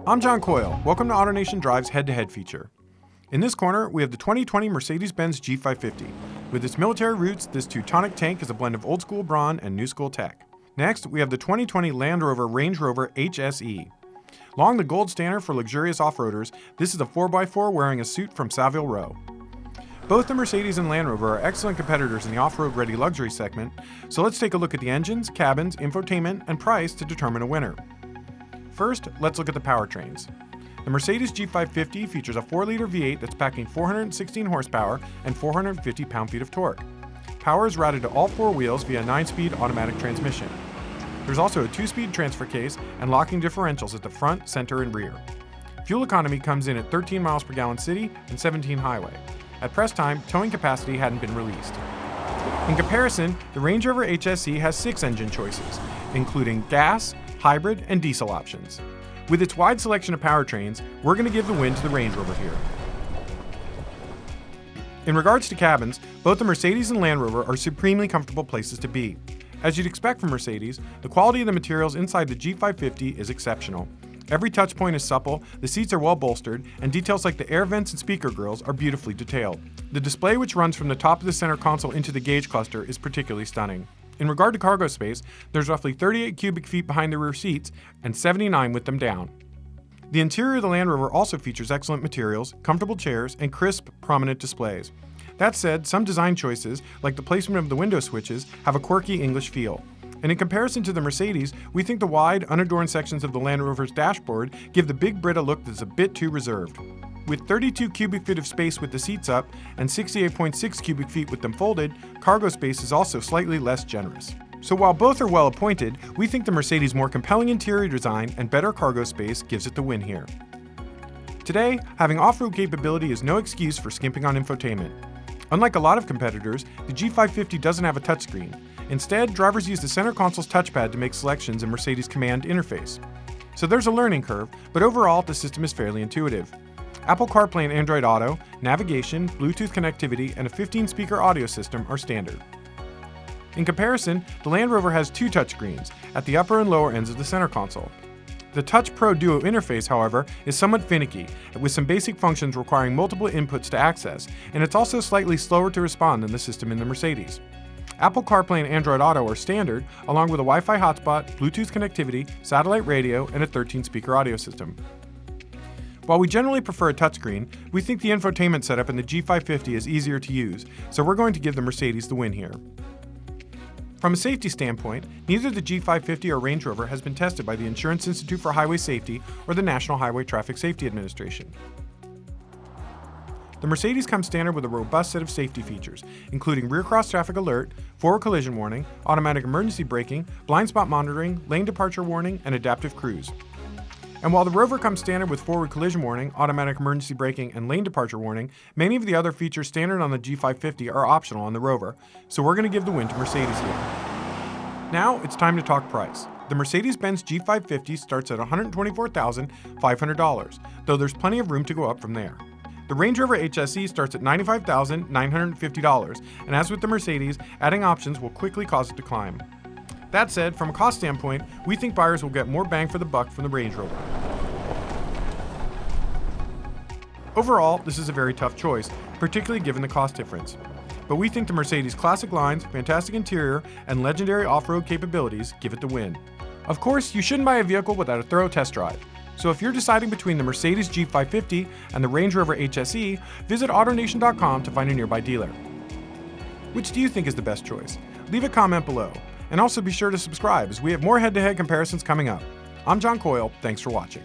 I'm John Coyle. Welcome to AutoNation Drive's head-to-head feature. In this corner, we have the 2020 Mercedes-Benz G550. With its military roots, this Teutonic tank is a blend of old-school brawn and new-school tech. Next, we have the 2020 Land Rover Rover HSE. Long the gold standard for luxurious off-roaders, this is a 4x4 wearing a suit from Savile Row. Both the Mercedes and Land Rover are excellent competitors in the off-road ready luxury segment, so let's take a look at the engines, cabins, infotainment, and price to determine a winner. First, let's look at the powertrains. The Mercedes G550 features a 4-liter V8 that's packing 416 horsepower and 450 pound-feet of torque. Power is routed to all four wheels via a 9-speed automatic transmission. There's also a 2-speed transfer case and locking differentials at the front, center, and rear. Fuel economy comes in at 13 miles per gallon city and 17 highway. At press time, towing capacity hadn't been released. In comparison, the Range Rover HSE has 6 engine choices, including gas, hybrid, and diesel options. With its wide selection of powertrains, we're going to give the win to the Range Rover here. In regards to cabins, both the Mercedes and Land Rover are supremely comfortable places to be. As you'd expect from Mercedes, the quality of the materials inside the G550 is exceptional. Every touch point is supple, the seats are well bolstered, and details like the air vents and speaker grills are beautifully detailed. The display, which runs from the top of the center console into the gauge cluster, is particularly stunning. In regard to cargo space, there's roughly 38 cubic feet behind the rear seats and 79 with them down. The interior of the Land Rover also features excellent materials, comfortable chairs, and crisp, prominent displays. That said, some design choices, like the placement of the window switches, have a quirky English feel. And in comparison to the Mercedes, we think the wide, unadorned sections of the Land Rover's dashboard give the big Brit a look that's a bit too reserved. With 32 cubic feet of space with the seats up and 68.6 cubic feet with them folded, cargo space is also slightly less generous. So while both are well appointed, we think the Mercedes' more compelling interior design and better cargo space gives it the win here. Today, having off-road capability is no excuse for skimping on infotainment. Unlike a lot of competitors, the G550 doesn't have a touchscreen. Instead, drivers use the center console's touchpad to make selections in Mercedes' command interface. So there's a learning curve, but overall, the system is fairly intuitive. Apple CarPlay and Android Auto, navigation, Bluetooth connectivity, and a 15-speaker audio system are standard. In comparison, the Land Rover has 2 touchscreens at the upper and lower ends of the center console. The Touch Pro Duo interface, however, is somewhat finicky, with some basic functions requiring multiple inputs to access, and it's also slightly slower to respond than the system in the Mercedes. Apple CarPlay and Android Auto are standard, along with a Wi-Fi hotspot, Bluetooth connectivity, satellite radio, and a 13-speaker audio system. While we generally prefer a touchscreen, we think the infotainment setup in the G550 is easier to use, so we're going to give the Mercedes the win here. From a safety standpoint, neither the G550 or Range Rover has been tested by the Insurance Institute for Highway Safety or the National Highway Traffic Safety Administration. The Mercedes comes standard with a robust set of safety features, including rear cross traffic alert, forward collision warning, automatic emergency braking, blind spot monitoring, lane departure warning, and adaptive cruise. And while the Rover comes standard with forward collision warning, automatic emergency braking, and lane departure warning, many of the other features standard on the G550 are optional on the Rover, so we're going to give the win to Mercedes here. Now it's time to talk price. The Mercedes-Benz G550 starts at $124,500, though there's plenty of room to go up from there. The Range Rover HSE starts at $95,950, and as with the Mercedes, adding options will quickly cause it to climb. That said, from a cost standpoint, we think buyers will get more bang for the buck from the Range Rover. Overall, this is a very tough choice, particularly given the cost difference. But we think the Mercedes classic lines, fantastic interior, and legendary off-road capabilities give it the win. Of course, you shouldn't buy a vehicle without a thorough test drive. So if you're deciding between the Mercedes G550 and the Range Rover HSE, visit AutoNation.com to find a nearby dealer. Which do you think is the best choice? Leave a comment below. And also be sure to subscribe, as we have more head-to-head comparisons coming up. I'm John Coyle, thanks for watching.